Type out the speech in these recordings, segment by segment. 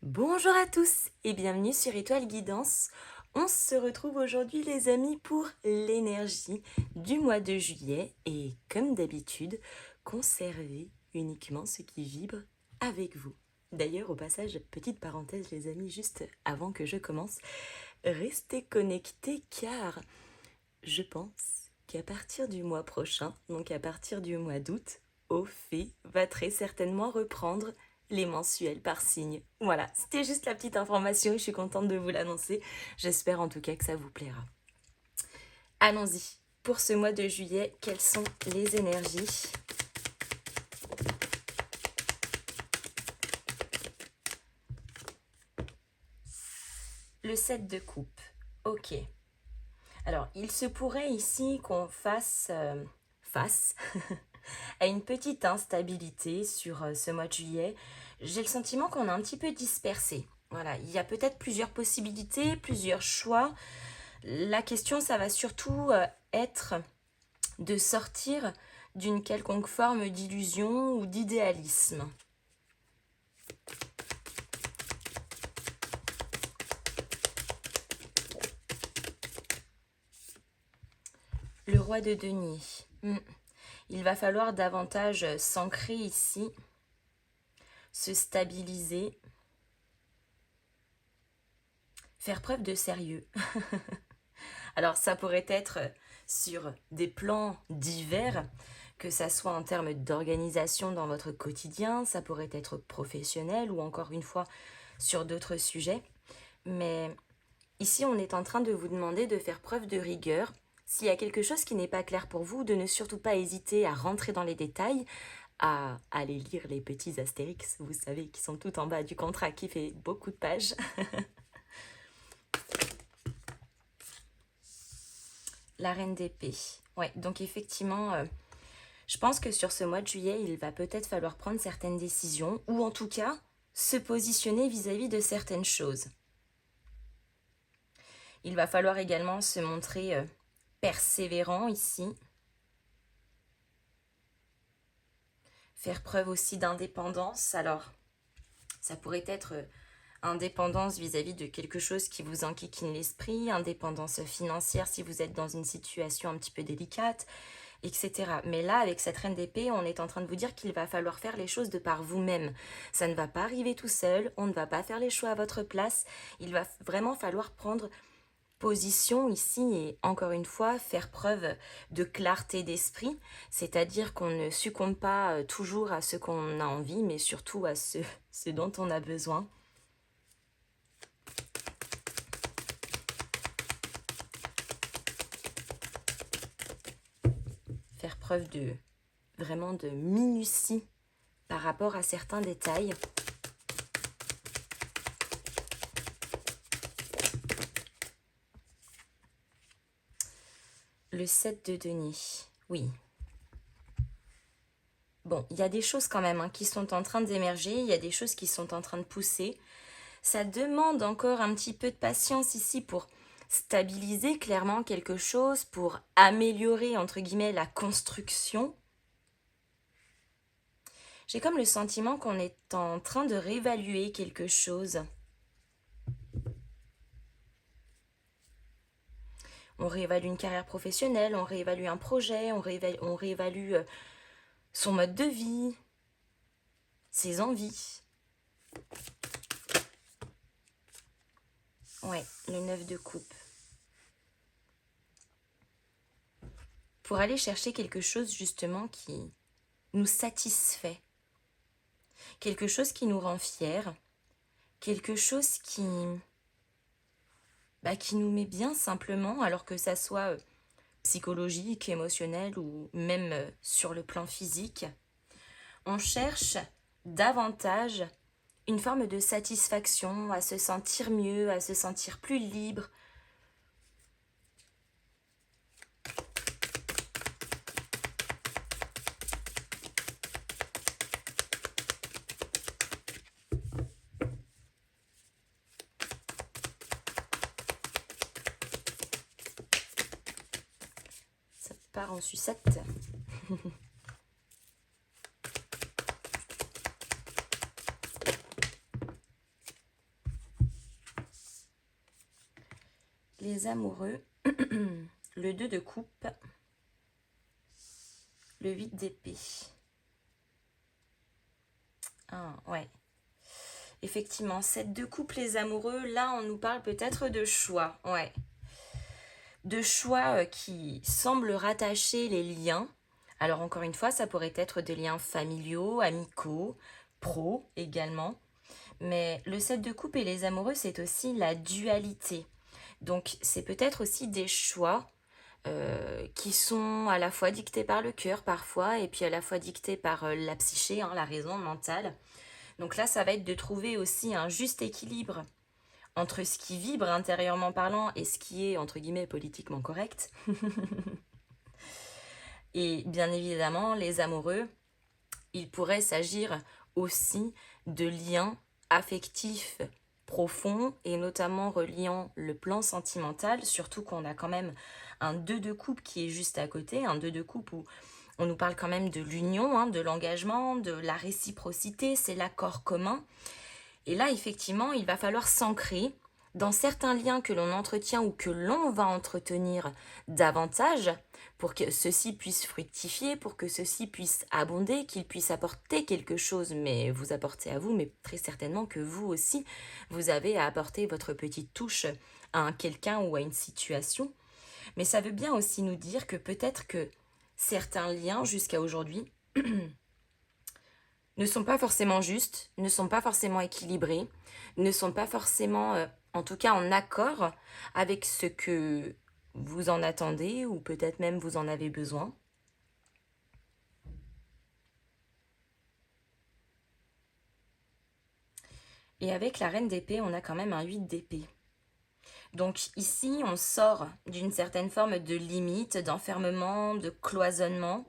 Bonjour à tous et bienvenue sur Étoile Guidance. On se retrouve aujourd'hui les amis pour l'énergie du mois de juillet et comme d'habitude, conservez uniquement ce qui vibre avec vous. D'ailleurs au passage, petite parenthèse les amis, juste avant que je commence, restez connectés car je pense qu'à partir du mois prochain, donc à partir du mois d'août, Ophée va très certainement reprendre les mensuels par signe. Voilà, c'était juste la petite information et je suis contente de vous l'annoncer. J'espère en tout cas que ça vous plaira. Allons-y. Pour ce mois de juillet, quelles sont les énergies? Le 7 de coupe. Ok. Alors, il se pourrait ici qu'on fasse face à une petite instabilité sur ce mois de juillet. J'ai le sentiment qu'on est un petit peu dispersé. Voilà, il y a peut-être plusieurs possibilités, plusieurs choix. La question, ça va surtout être de sortir d'une quelconque forme d'illusion ou d'idéalisme. Le roi de denier. Il va falloir davantage s'ancrer ici, se stabiliser, faire preuve de sérieux. Alors ça pourrait être sur des plans divers, que ça soit en termes d'organisation dans votre quotidien, ça pourrait être professionnel ou encore une fois sur d'autres sujets. Mais ici, on est en train de vous demander de faire preuve de rigueur. S'il y a quelque chose qui n'est pas clair pour vous, de ne surtout pas hésiter à rentrer dans les détails, à aller lire les petits astérix, vous savez, qui sont tout en bas du contrat, qui fait beaucoup de pages. La reine d'épée. Ouais, donc effectivement, je pense que sur ce mois de juillet, il va peut-être falloir prendre certaines décisions, ou en tout cas, se positionner vis-à-vis de certaines choses. Il va falloir également se montrer persévérant ici. Faire preuve aussi d'indépendance. Alors, ça pourrait être indépendance vis-à-vis de quelque chose qui vous enquiquine l'esprit, indépendance financière si vous êtes dans une situation un petit peu délicate, etc. Mais là, avec cette reine d'épée, on est en train de vous dire qu'il va falloir faire les choses de par vous-même. Ça ne va pas arriver tout seul, on ne va pas faire les choix à votre place. Il va vraiment falloir prendre position ici et encore une fois faire preuve de clarté d'esprit, c'est-à-dire qu'on ne succombe pas toujours à ce qu'on a envie, mais surtout à ce dont on a besoin. Faire preuve de vraiment de minutie par rapport à certains détails. Le 7 de denier, oui. Bon, il y a des choses quand même qui sont en train d'émerger, il y a des choses qui sont en train de pousser. Ça demande encore un petit peu de patience ici pour stabiliser clairement quelque chose, pour améliorer entre guillemets la construction. J'ai comme le sentiment qu'on est en train de réévaluer quelque chose. On réévalue une carrière professionnelle, on réévalue un projet, on réévalue son mode de vie, ses envies. Ouais, le 9 de coupe. Pour aller chercher quelque chose justement qui nous satisfait. Quelque chose qui nous rend fiers. Quelque chose qui nous met bien simplement, alors que ça soit psychologique, émotionnel ou même sur le plan physique. On cherche davantage une forme de satisfaction, à se sentir mieux, à se sentir plus libre. Ça part en sucette. les amoureux, le 2 de coupe, le 8 d'épée. Ah, ouais. Effectivement, 7 de coupe, les amoureux, là, on nous parle peut-être de choix. Ouais. De choix qui semblent rattacher les liens. Alors, encore une fois, ça pourrait être des liens familiaux, amicaux, pro également. Mais le 7 de coupe et les amoureux, c'est aussi la dualité. Donc, c'est peut-être aussi des choix qui sont à la fois dictés par le cœur parfois et puis à la fois dictés par la psyché, hein, la raison mentale. Donc là, ça va être de trouver aussi un juste équilibre entre ce qui vibre intérieurement parlant et ce qui est, entre guillemets, politiquement correct. Et bien évidemment, les amoureux, il pourrait s'agir aussi de liens affectifs profonds et notamment reliant le plan sentimental, surtout qu'on a quand même un 2 de coupe qui est juste à côté, un 2 de coupe où on nous parle quand même de l'union, hein, de l'engagement, de la réciprocité, c'est l'accord commun. Et là, effectivement, il va falloir s'ancrer dans certains liens que l'on entretient ou que l'on va entretenir davantage pour que ceux-ci puissent fructifier, pour que ceux-ci puissent abonder, qu'ils puissent apporter quelque chose, mais vous apporter à vous, mais très certainement que vous aussi, vous avez à apporter votre petite touche à un quelqu'un ou à une situation. Mais ça veut bien aussi nous dire que peut-être que certains liens jusqu'à aujourd'hui ne sont pas forcément justes, ne sont pas forcément équilibrés, ne sont pas forcément, en tout cas en accord avec ce que vous en attendez ou peut-être même vous en avez besoin. Et avec la reine d'épée, on a quand même un 8 d'épée. Donc ici, on sort d'une certaine forme de limite, d'enfermement, de cloisonnement.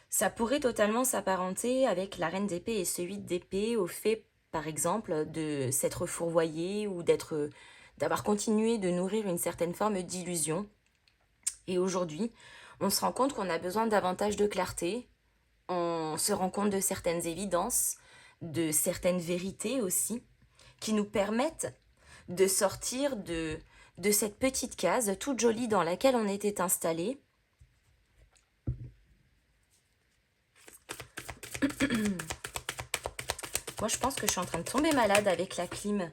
Ça pourrait totalement s'apparenter avec la reine d'épée et ce 8 d'épée au fait, par exemple, de s'être fourvoyé ou d'avoir continué de nourrir une certaine forme d'illusion. Et aujourd'hui, on se rend compte qu'on a besoin davantage de clarté, on se rend compte de certaines évidences, de certaines vérités aussi, qui nous permettent de sortir de cette petite case toute jolie dans laquelle on était installé. Moi, je pense que je suis en train de tomber malade avec la clim.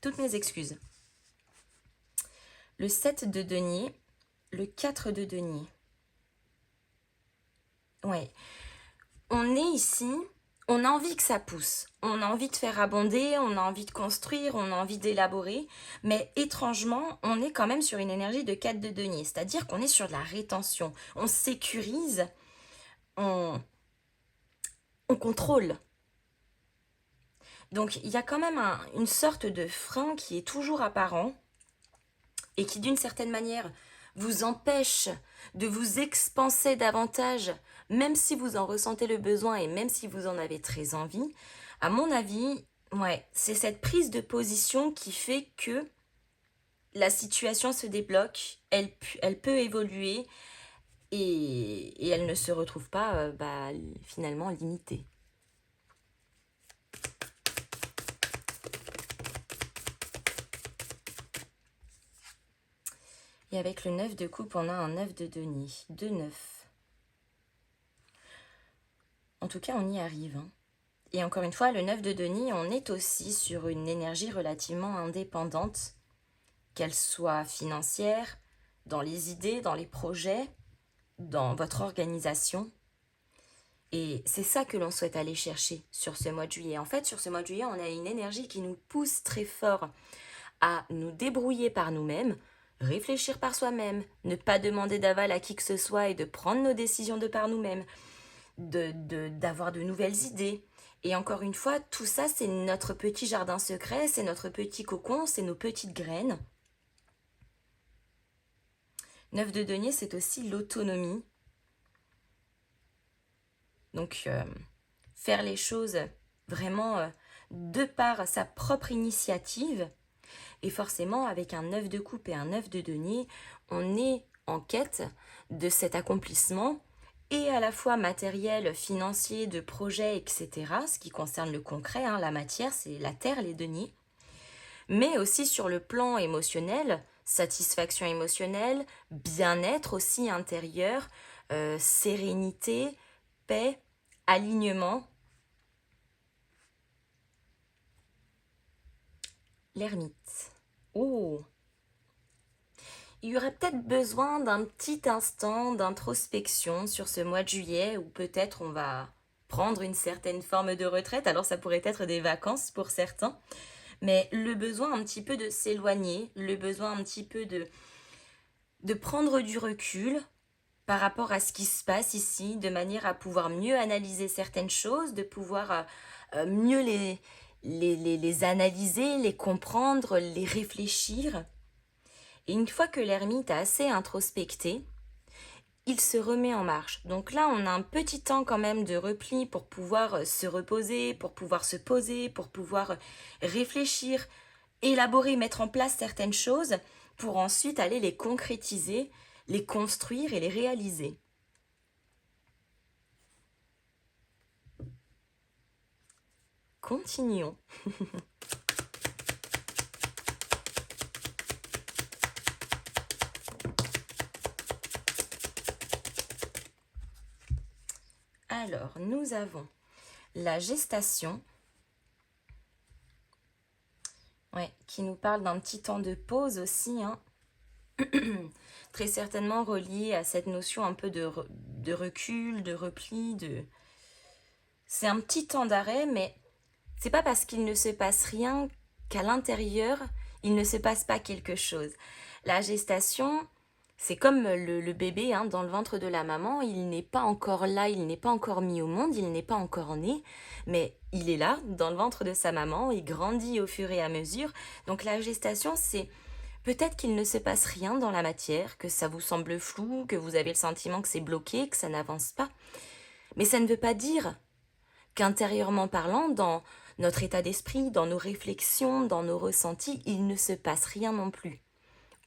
Toutes mes excuses. Le 7 de denier, le 4 de denier. Ouais. On est ici, on a envie que ça pousse. On a envie de faire abonder, on a envie de construire, on a envie d'élaborer. Mais étrangement, on est quand même sur une énergie de 4 de denier. C'est-à-dire qu'on est sur de la rétention. On sécurise, on contrôle. Donc il y a quand même une sorte de frein qui est toujours apparent et qui d'une certaine manière vous empêche de vous expanser davantage, même si vous en ressentez le besoin et même si vous en avez très envie. À mon avis, ouais, c'est cette prise de position qui fait que la situation se débloque, elle peut évoluer et elle ne se retrouve pas finalement limitée. Et avec le 9 de coupe, on a un 9 de denier. 2 9. En tout cas, on y arrive. Hein. Et encore une fois, le 9 de denier, on est aussi sur une énergie relativement indépendante, qu'elle soit financière, dans les idées, dans les projets, dans votre organisation. Et c'est ça que l'on souhaite aller chercher sur ce mois de juillet. En fait, sur ce mois de juillet, on a une énergie qui nous pousse très fort à nous débrouiller par nous-mêmes, réfléchir par soi-même, ne pas demander d'aval à qui que ce soit et de prendre nos décisions de par nous-mêmes, d'avoir de nouvelles idées. Et encore une fois, tout ça, c'est notre petit jardin secret, c'est notre petit cocon, c'est nos petites graines. 9 de denier, c'est aussi l'autonomie. Donc, faire les choses vraiment de par sa propre initiative. Et forcément, avec un 9 de coupe et un 9 de denier, on est en quête de cet accomplissement, et à la fois matériel, financier, de projet, etc., ce qui concerne le concret, hein, la matière, c'est la terre, les deniers, mais aussi sur le plan émotionnel, satisfaction émotionnelle, bien-être aussi intérieur, sérénité, paix, alignement. L'ermite. Oh, il y aurait peut-être besoin d'un petit instant d'introspection sur ce mois de juillet où peut-être on va prendre une certaine forme de retraite. Alors ça pourrait être des vacances pour certains, mais le besoin un petit peu de s'éloigner, le besoin un petit peu de prendre du recul par rapport à ce qui se passe ici, de manière à pouvoir mieux analyser certaines choses, de pouvoir mieux les analyser, les comprendre, les réfléchir. Et une fois que l'ermite a assez introspecté, il se remet en marche. Donc là, on a un petit temps quand même de repli pour pouvoir se reposer, pour pouvoir se poser, pour pouvoir réfléchir, élaborer, mettre en place certaines choses pour ensuite aller les concrétiser, les construire et les réaliser. Continuons. Alors, nous avons la gestation, ouais, qui nous parle d'un petit temps de pause aussi, hein. Très certainement relié à cette notion un peu de recul, de repli, c'est un petit temps d'arrêt, mais c'est pas parce qu'il ne se passe rien qu'à l'intérieur, il ne se passe pas quelque chose. La gestation, c'est comme le bébé hein, dans le ventre de la maman, il n'est pas encore là, il n'est pas encore mis au monde, il n'est pas encore né, mais il est là, dans le ventre de sa maman, il grandit au fur et à mesure. Donc la gestation, c'est peut-être qu'il ne se passe rien dans la matière, que ça vous semble flou, que vous avez le sentiment que c'est bloqué, que ça n'avance pas. Mais ça ne veut pas dire qu'intérieurement parlant, dans notre état d'esprit, dans nos réflexions, dans nos ressentis, il ne se passe rien non plus.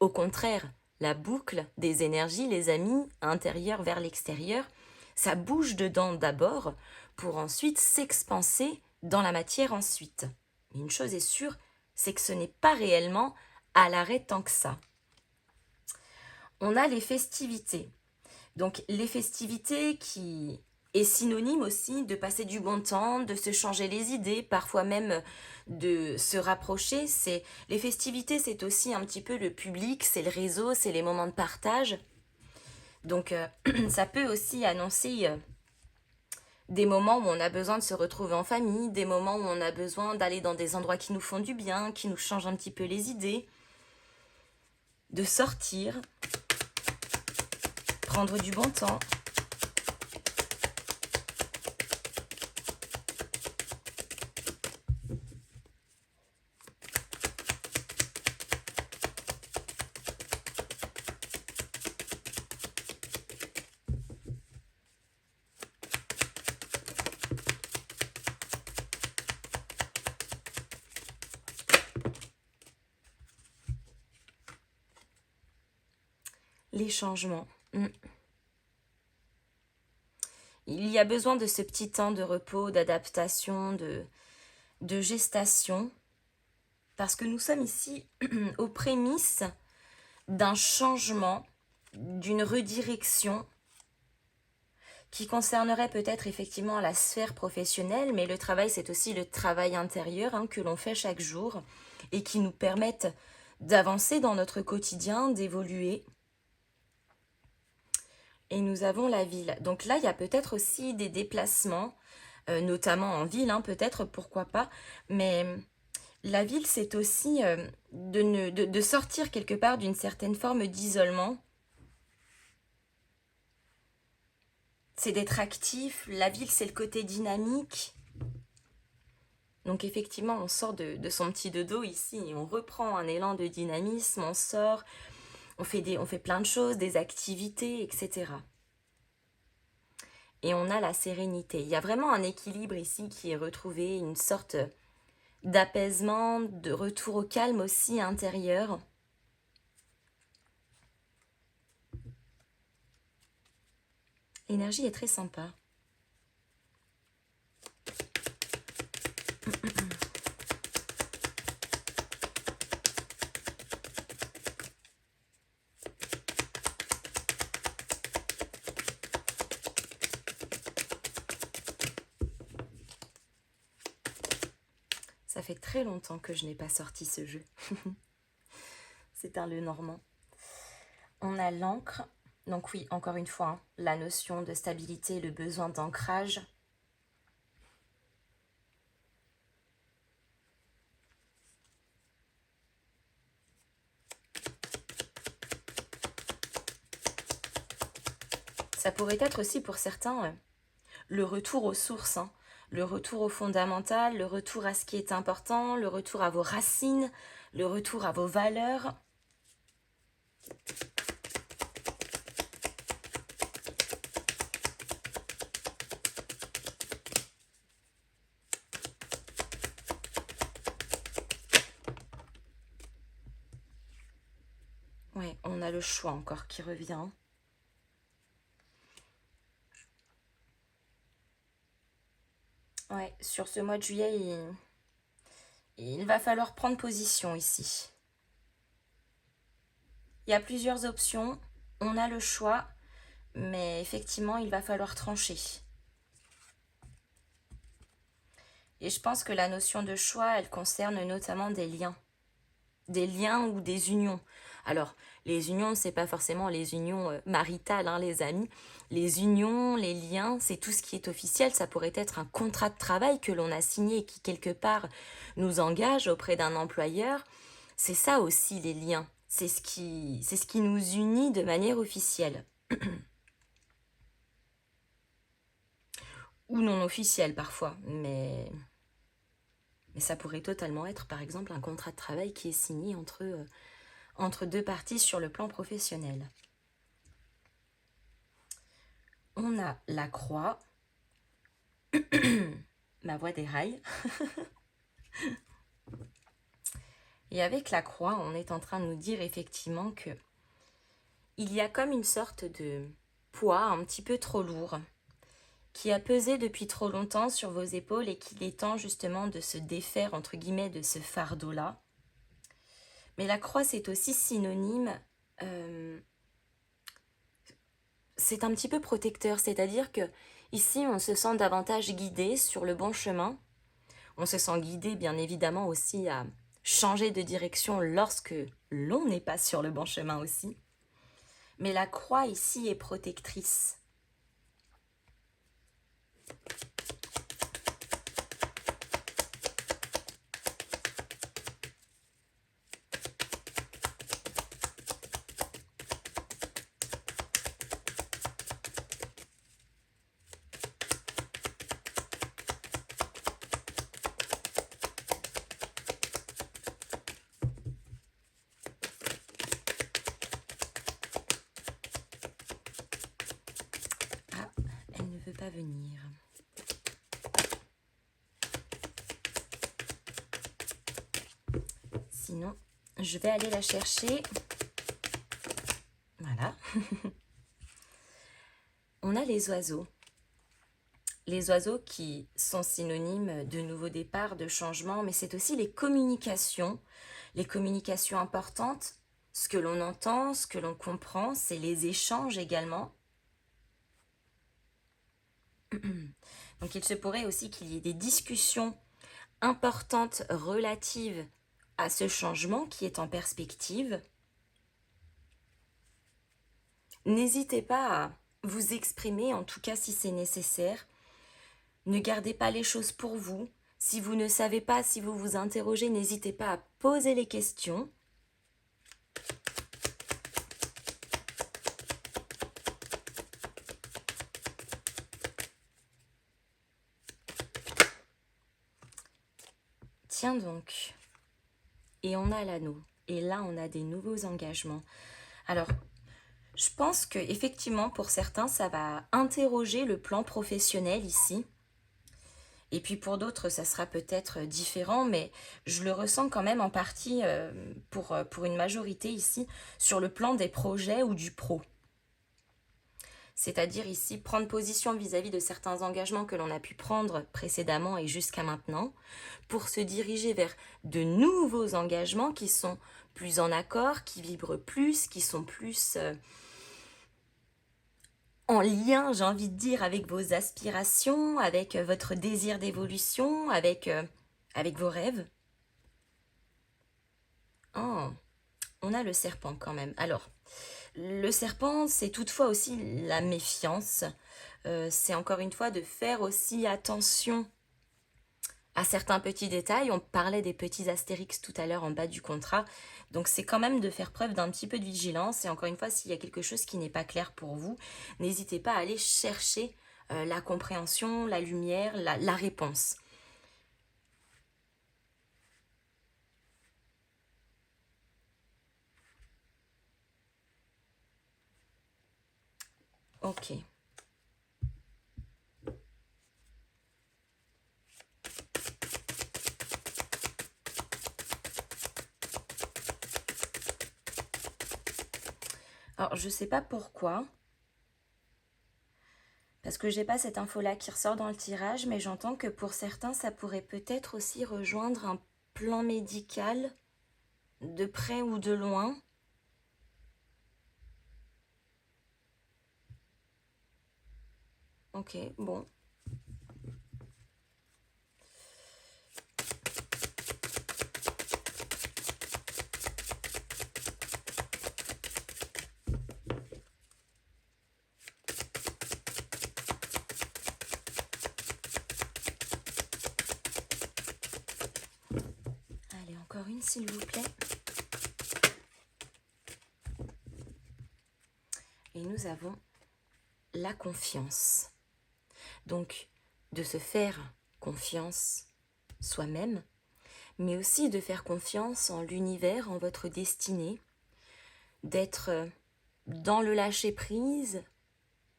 Au contraire, la boucle des énergies, les amis, intérieur vers l'extérieur, ça bouge dedans d'abord pour ensuite s'expanser dans la matière ensuite. Mais une chose est sûre, c'est que ce n'est pas réellement à l'arrêt tant que ça. On a les festivités. Donc les festivités qui est synonyme aussi de passer du bon temps, de se changer les idées, parfois même de se rapprocher. Les festivités, c'est aussi un petit peu le public, c'est le réseau, c'est les moments de partage. Donc ça peut aussi annoncer des moments où on a besoin de se retrouver en famille, des moments où on a besoin d'aller dans des endroits qui nous font du bien, qui nous changent un petit peu les idées, de sortir, prendre du bon temps. Les changements. Il y a besoin de ce petit temps de repos, d'adaptation, de gestation, parce que nous sommes ici aux prémices d'un changement, d'une redirection qui concernerait peut-être effectivement la sphère professionnelle, mais le travail, c'est aussi le travail intérieur hein, que l'on fait chaque jour et qui nous permettent d'avancer dans notre quotidien, d'évoluer. Et nous avons la ville. Donc là, il y a peut-être aussi des déplacements, notamment en ville, hein, peut-être, pourquoi pas. Mais la ville, c'est aussi de sortir quelque part d'une certaine forme d'isolement. C'est d'être actif. La ville, c'est le côté dynamique. Donc effectivement, on sort de son petit dodo ici et on reprend un élan de dynamisme, on sort, on fait plein de choses, des activités, etc. Et on a la sérénité. Il y a vraiment un équilibre ici qui est retrouvé, une sorte d'apaisement, de retour au calme aussi intérieur. L'énergie est très sympa. Ça fait très longtemps que je n'ai pas sorti ce jeu. C'est un Lenormand. On a l'encre. Donc oui, encore une fois, hein, la notion de stabilité, le besoin d'ancrage. Ça pourrait être aussi pour certains le retour aux sources, hein, le retour au fondamental, le retour à ce qui est important, le retour à vos racines, le retour à vos valeurs. Ouais, on a le choix encore qui revient. Ouais, sur ce mois de juillet, il va falloir prendre position ici. Il y a plusieurs options, on a le choix, mais effectivement, il va falloir trancher. Et je pense que la notion de choix, elle concerne notamment des liens. Des liens ou des unions. Alors, les unions, c'est pas forcément les unions maritales, hein, les amis. Les unions, les liens, c'est tout ce qui est officiel. Ça pourrait être un contrat de travail que l'on a signé et qui, quelque part, nous engage auprès d'un employeur. C'est ça aussi, les liens. C'est ce qui nous unit de manière officielle. Ou non officielle, parfois. Mais ça pourrait totalement être, par exemple, un contrat de travail qui est signé entre deux parties sur le plan professionnel. On a la croix, ma voix déraille. Et avec la croix, on est en train de nous dire effectivement que il y a comme une sorte de poids un petit peu trop lourd qui a pesé depuis trop longtemps sur vos épaules et qu'il est temps justement de se défaire entre guillemets de ce fardeau-là. Mais la croix, c'est aussi synonyme, c'est un petit peu protecteur, c'est-à-dire que ici, on se sent davantage guidé sur le bon chemin. On se sent guidé, bien évidemment, aussi à changer de direction lorsque l'on n'est pas sur le bon chemin aussi. Mais la croix ici est protectrice. Ah, elle ne veut pas venir. Sinon, je vais aller la chercher. Voilà. On a les oiseaux. Les oiseaux qui sont synonymes de nouveau départ, de changement, mais c'est aussi les communications importantes, ce que l'on entend, ce que l'on comprend, c'est les échanges également. Donc il se pourrait aussi qu'il y ait des discussions importantes relatives à ce changement qui est en perspective. N'hésitez pas à vous exprimer, en tout cas si c'est nécessaire. Ne gardez pas les choses pour vous. Si vous ne savez pas, si vous vous interrogez, n'hésitez pas à poser les questions. Tiens donc. Et on a l'anneau. Et là, on a des nouveaux engagements. Alors, je pense que effectivement, pour certains, ça va interroger le plan professionnel ici. Et puis pour d'autres, ça sera peut-être différent, mais je le ressens quand même en partie pour une majorité ici sur le plan des projets ou du pro. C'est-à-dire ici prendre position vis-à-vis de certains engagements que l'on a pu prendre précédemment et jusqu'à maintenant pour se diriger vers de nouveaux engagements qui sont plus en accord, qui vibrent plus, qui sont plus en lien, j'ai envie de dire, avec vos aspirations, avec votre désir d'évolution, avec avec vos rêves. Oh, on a le serpent quand même. Alors, le serpent, c'est toutefois aussi la méfiance. C'est encore une fois de faire aussi attention à certains petits détails. On parlait des petits astérix tout à l'heure en bas du contrat. Donc c'est quand même de faire preuve d'un petit peu de vigilance. Et encore une fois, s'il y a quelque chose qui n'est pas clair pour vous, n'hésitez pas à aller chercher la compréhension, la lumière, la réponse. Ok. Alors, je sais pas pourquoi, parce que j'ai pas cette info-là qui ressort dans le tirage, mais j'entends que pour certains, ça pourrait peut-être aussi rejoindre un plan médical de près ou de loin. Ok, bon. Allez, encore une s'il vous plaît. Et nous avons la confiance. Donc, de se faire confiance soi-même, mais aussi de faire confiance en l'univers, en votre destinée, d'être dans le lâcher-prise,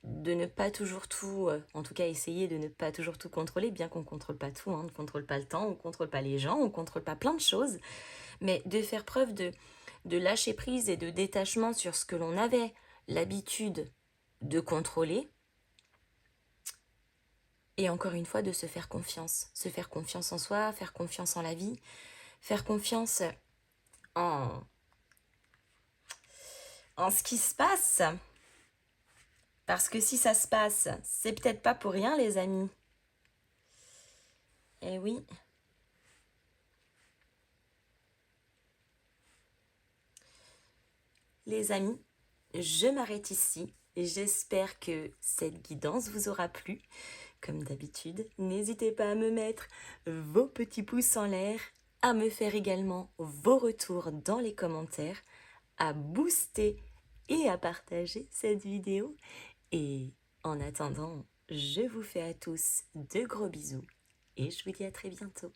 de ne pas toujours tout, en tout cas essayer de ne pas toujours tout contrôler, bien qu'on ne contrôle pas tout, on ne contrôle pas le temps, on ne contrôle pas les gens, on ne contrôle pas plein de choses, mais de faire preuve de lâcher-prise et de détachement sur ce que l'on avait l'habitude de contrôler, et encore une fois de se faire confiance en soi, faire confiance en la vie, faire confiance en, en ce qui se passe. Parce que si ça se passe, c'est peut-être pas pour rien, les amis. Eh oui. Les amis, je m'arrête ici. J'espère que cette guidance vous aura plu. Comme d'habitude, n'hésitez pas à me mettre vos petits pouces en l'air, à me faire également vos retours dans les commentaires, à booster et à partager cette vidéo. Et en attendant, je vous fais à tous de gros bisous et je vous dis à très bientôt.